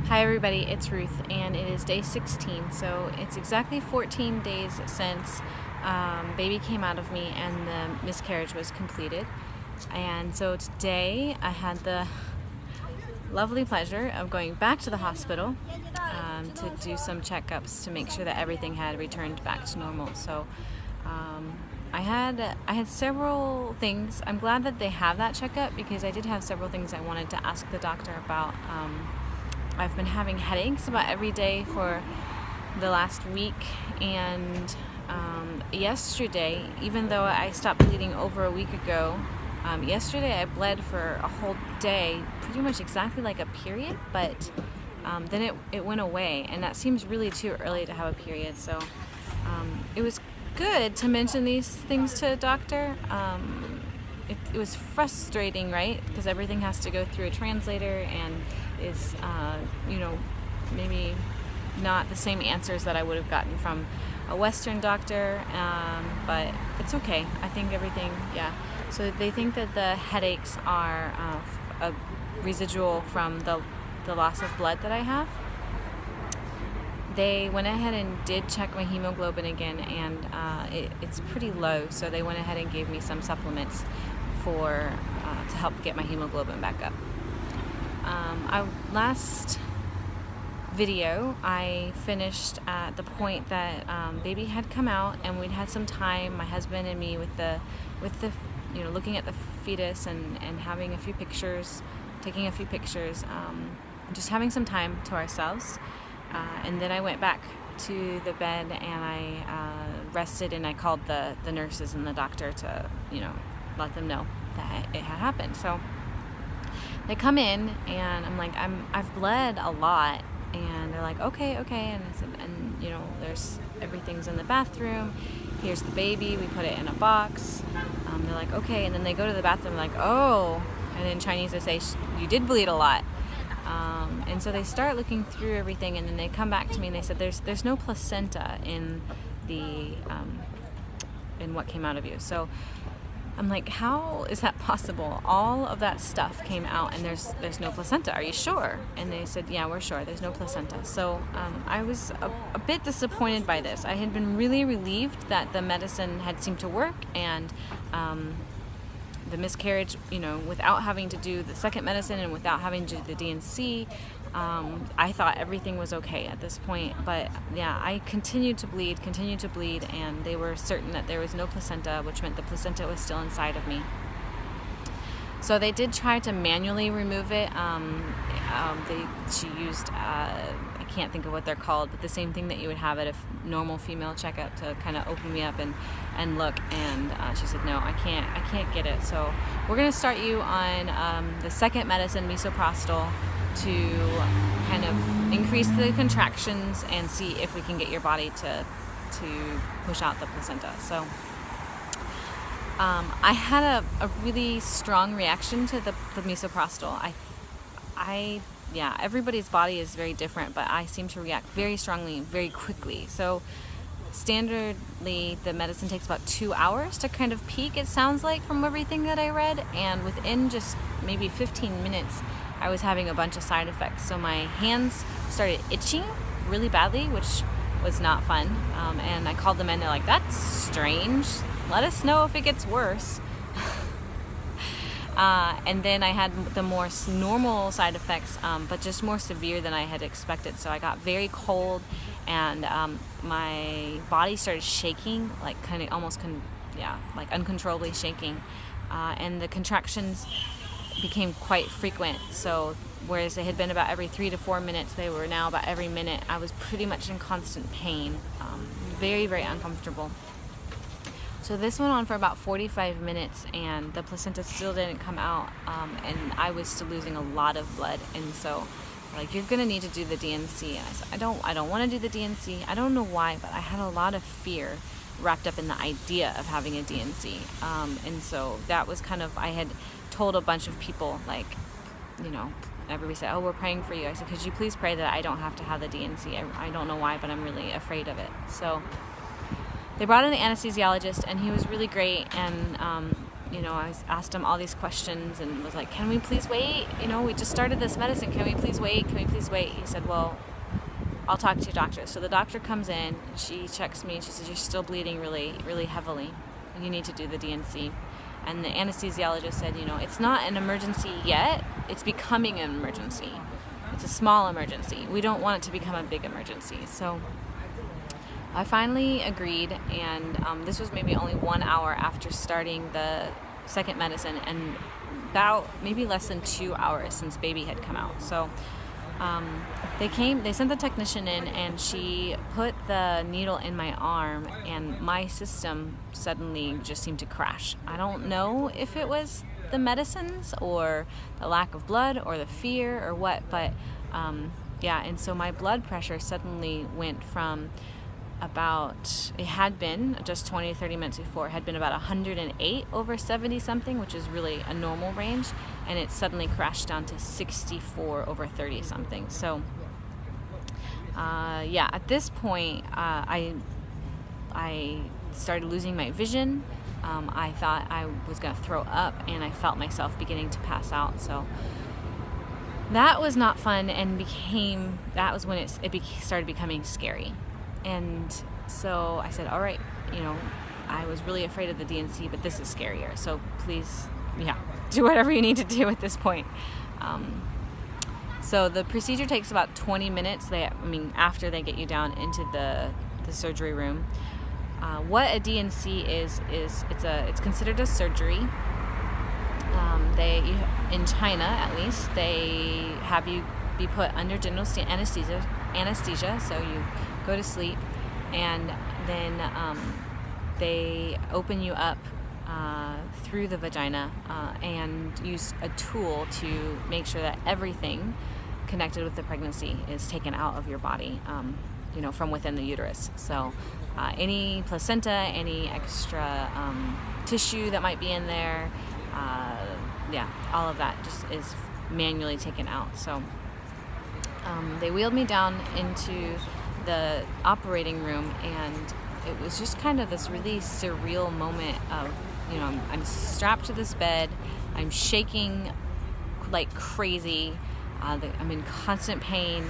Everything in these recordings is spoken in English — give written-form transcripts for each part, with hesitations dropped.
Hi everybody, it's Ruth, and it is day 16, so it's exactly 14 days since baby came out of me and the miscarriage was completed. And so today I had the lovely pleasure of going back to the hospital to do some checkups to make sure that everything had returned back to normal. So I had several things. I'm glad that they have that checkup because I did have several things I wanted to ask the doctor about. I've been having headaches about every day for the last week, and yesterday, even though I stopped bleeding over a week ago, yesterday I bled for a whole day, pretty much exactly like a period, but then it went away, and that seems really too early to have a period. So it was good to mention these things to a doctor. It was frustrating, right? Because everything has to go through a translator and is, maybe not the same answers that I would have gotten from a Western doctor, but it's okay. I think everything, So they think that the headaches are a residual from the loss of blood that I have. They went ahead and did check my hemoglobin again, and it's pretty low, so they went ahead and gave me some supplements to help get my hemoglobin back up. Last video I finished at the point that baby had come out and we'd had some time, my husband and me, with the looking at the fetus and having a few pictures, taking a few pictures, just having some time to ourselves. And then I went back to the bed and I rested, and I called the nurses and the doctor to let them know that it had happened. So they come in and I'm like, I've bled a lot, and they're like, okay, and I said, there's everything's in the bathroom, here's the baby, we put it in a box. They're like, okay, and then they go to the bathroom like, oh, and in Chinese they say, you did bleed a lot. And so they start looking through everything, and then they come back to me and they said, there's no placenta in in what came out of you. So I'm like, how is that possible? All of that stuff came out and there's no placenta. Are you sure? And they said, yeah, we're sure. There's no placenta. So I was a bit disappointed by this. I had been really relieved that the medicine had seemed to work, and the miscarriage, without having to do the second medicine and without having to do the D&C, I thought everything was okay at this point. But yeah, I continued to bleed, and they were certain that there was no placenta, which meant the placenta was still inside of me. So they did try to manually remove it. She used, I can't think of what they're called, but the same thing that you would have at a normal female checkup to kind of open me up and look. And she said, no, I can't get it. So we're going to start you on the second medicine, misoprostol, to kind of increase the contractions and see if we can get your body to push out the placenta. So I had a really strong reaction to the misoprostol. Everybody's body is very different, but I seem to react very strongly, very quickly. So standardly, the medicine takes about 2 hours to kind of peak, it sounds like, from everything that I read. And within just maybe 15 minutes, I was having a bunch of side effects. So my hands started itching really badly, which was not fun. And I called them in. They're like, that's strange. Let us know if it gets worse. And then I had the more normal side effects, but just more severe than I had expected. So I got very cold, and my body started shaking, like kind of almost like uncontrollably shaking. And the contractions became quite frequent. So whereas they had been about every 3 to 4 minutes, they were now about every minute. I was pretty much in constant pain, very, very uncomfortable. So this went on for about 45 minutes, and the placenta still didn't come out, and I was still losing a lot of blood. And so, like, you're gonna need to do the D&C. And I said, I don't want to do the D&C. I don't know why, but I had a lot of fear wrapped up in the idea of having a D&C. And so that was kind of, I had told a bunch of people, like, everybody said, oh, we're praying for you. I said, could you please pray that I don't have to have the D&C? I don't know why, but I'm really afraid of it. So they brought in the anesthesiologist, and he was really great, and I asked him all these questions and was like, can we please wait? We just started this medicine. Can we please wait? Can we please wait? He said, well, I'll talk to your doctor. So the doctor comes in, she checks me, and she says, you're still bleeding really, really heavily. You need to do the DNC. And the anesthesiologist said, it's not an emergency yet. It's becoming an emergency. It's a small emergency. We don't want it to become a big emergency. So I finally agreed, and this was maybe only 1 hour after starting the second medicine, and about maybe less than 2 hours since baby had come out. So they sent the technician in, and she put the needle in my arm, and my system suddenly just seemed to crash. I don't know if it was the medicines or the lack of blood or the fear or what, but and so my blood pressure suddenly went from it had been just 20 to 30 minutes before, it had been about 108 over 70 something, which is really a normal range, and it suddenly crashed down to 64 over 30 something. So at this point I started losing my vision. I thought I was going to throw up, and I felt myself beginning to pass out. So that was not fun, and that was when it started becoming scary. And so I said, all right, I was really afraid of the DNC, but this is scarier. So please, do whatever you need to do at this point. So the procedure takes about 20 minutes. After they get you down into the surgery room. What a DNC is it's considered a surgery. In China, at least, they have you be put under general anesthesia, so you go to sleep, and then they open you up through the vagina and use a tool to make sure that everything connected with the pregnancy is taken out of your body, from within the uterus. So any placenta, any extra tissue that might be in there, all of that just is manually taken out. So they wheeled me down into the operating room, and it was just kind of this really surreal moment of, I'm strapped to this bed, I'm shaking like crazy, I'm in constant pain,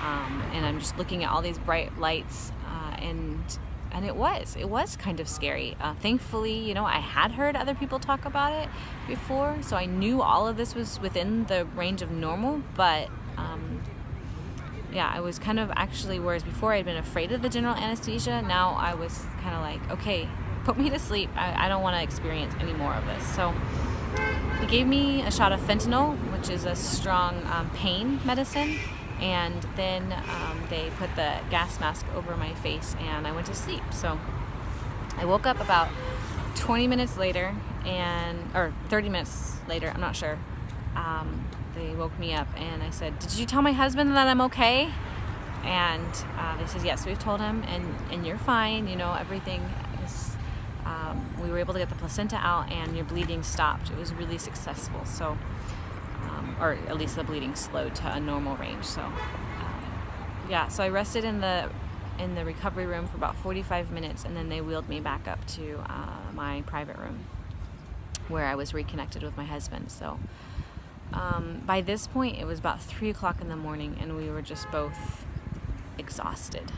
and I'm just looking at all these bright lights, and it was kind of scary. Thankfully, I had heard other people talk about it before, so I knew all of this was within the range of normal, but I was kind of actually, whereas before I'd been afraid of the general anesthesia, now I was kind of like, okay, put me to sleep. I don't want to experience any more of this. So he gave me a shot of fentanyl, which is a strong pain medicine, and then they put the gas mask over my face, and I went to sleep. So I woke up about 20 minutes later, or 30 minutes later, I'm not sure. They woke me up, and I said, did you tell my husband that I'm okay? And they said, yes, we've told him, and you're fine, everything is, we were able to get the placenta out, and your bleeding stopped. It was really successful. So, or at least the bleeding slowed to a normal range. So, so I rested in the recovery room for about 45 minutes, and then they wheeled me back up to my private room where I was reconnected with my husband. So by this point, it was about 3 o'clock in the morning, and we were just both exhausted,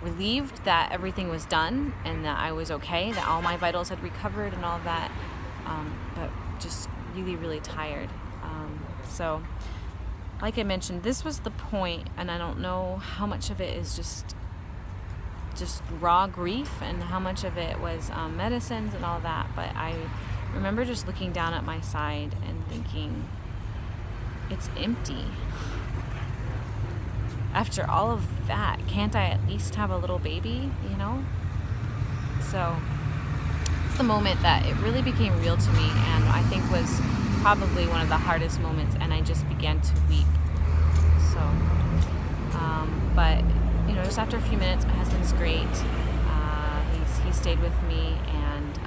relieved that everything was done and that I was okay, that all my vitals had recovered and all that, but just really, really tired. So like I mentioned, this was the point, and I don't know how much of it is just raw grief and how much of it was medicines and all that, but I remember just looking down at my side and thinking, it's empty. After all of that, can't I at least have a little baby, So it's the moment that it really became real to me, and I think was probably one of the hardest moments, and I just began to weep. So, but just after a few minutes, my husband's great. He stayed with me, and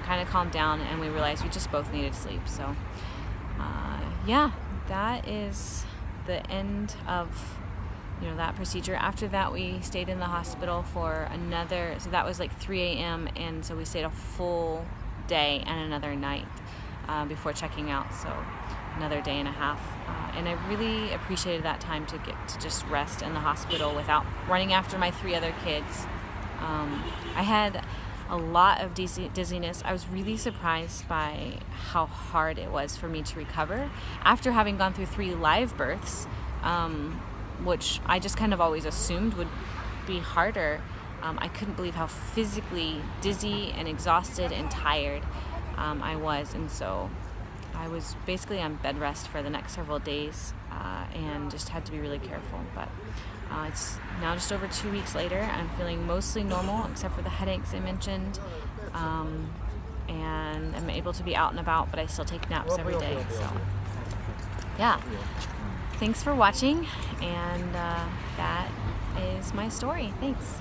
kind of calmed down, and we realized we just both needed sleep. So that is the end of that procedure. After that, we stayed in the hospital for so that was like 3 a.m. and so we stayed a full day and another night before checking out, so another day and a half. And I really appreciated that time to get to just rest in the hospital without running after my 3 other kids. I had a lot of dizziness. I was really surprised by how hard it was for me to recover after having gone through 3 live births, which I just kind of always assumed would be harder. I couldn't believe how physically dizzy and exhausted and tired I was, and so I was basically on bed rest for the next several days and just had to be really careful. But it's now just over 2 weeks later. I'm feeling mostly normal except for the headaches I mentioned, and I'm able to be out and about, but I still take naps every day. So yeah, thanks for watching, and that is my story. Thanks.